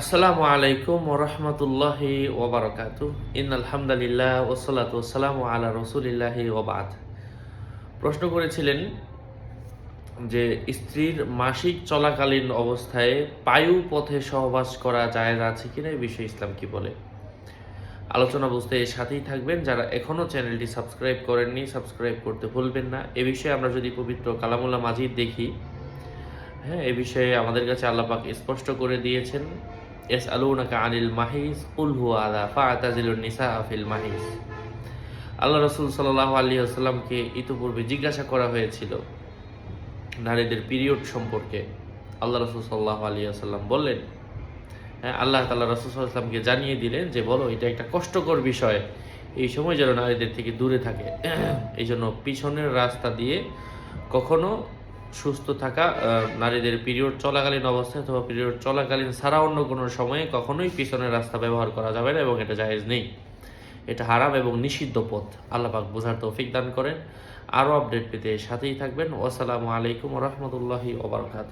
আসসালামু আলাইকুম ওয়া রাহমাতুল্লাহি ওয়া বারাকাতুহু। ইন্নাল হামদালিল্লাহ ওয়াসসালাতু ওয়াসসালামু আলা রাসূলিল্লাহি ওয়া বা'দ। প্রশ্ন করেছিলেন যে স্ত্রীর মাসিক চলাকালীন অবস্থায় পায়ু পথে সহবাস করা জায়েজ আছে কিনা, এই বিষয়ে ইসলাম কি বলে। আলোচনা বুঝতে এর সাথেই থাকবেন। যারা এখনও চ্যানেলটি সাবস্ক্রাইব করেননি, সাবস্ক্রাইব করতে ভুলবেন না। এ বিষয়ে আমরা যদি পবিত্র কালামুল্লাহ মাজিদ দেখি, হ্যাঁ, এ বিষয়ে আমাদের কাছে আল্লাহ পাক স্পষ্ট করে দিয়েছেন, ইয়াসআলুনাকা আনিল মাহিজ কুল হুয়া আযা ফা'তাজিলুন নিসা ফিল মাহিজ। আল্লাহ রাসূল সাল্লাল্লাহু আলাইহি ওয়াসাল্লামকে ইতোপূর্বে জিজ্ঞাসা করা হয়েছিল নারীদের পিরিয়ড সম্পর্কে। আল্লাহ রাসূল সাল্লাল্লাহু আলাইহি ওয়াসাল্লাম বললেন, হ্যাঁ, আল্লাহ তাআলা রাসূল সাল্লাল্লাহু আলাইহি ওয়াসাল্লামকে জানিয়ে দিলেন যে বলো, এটা একটা কষ্টকর বিষয়, এই সময় যেন নারীদের থেকে দূরে থাকে। এই জন্য পিছনের রাস্তা দিয়ে কখনো সুস্থ থাকা, নারীদের পিরিয়ড চলাকালীন অবস্থায় অথবা পিরিয়ড চলাকালীন ছাড়া অন্য কোনো সময়ে কখনোই পিছনের রাস্তা ব্যবহার করা যাবে না এবং এটা জায়েজ নেই। এটা হারাম এবং নিষিদ্ধ পথ। আল্লাহ পাক বোঝার তৌফিক দান করেন। আরও আপডেট পেতে সাথেই থাকবেন। আসসালামু আলাইকুম ওয়া রাহমাতুল্লাহি ওয়া বারাকাতুহু।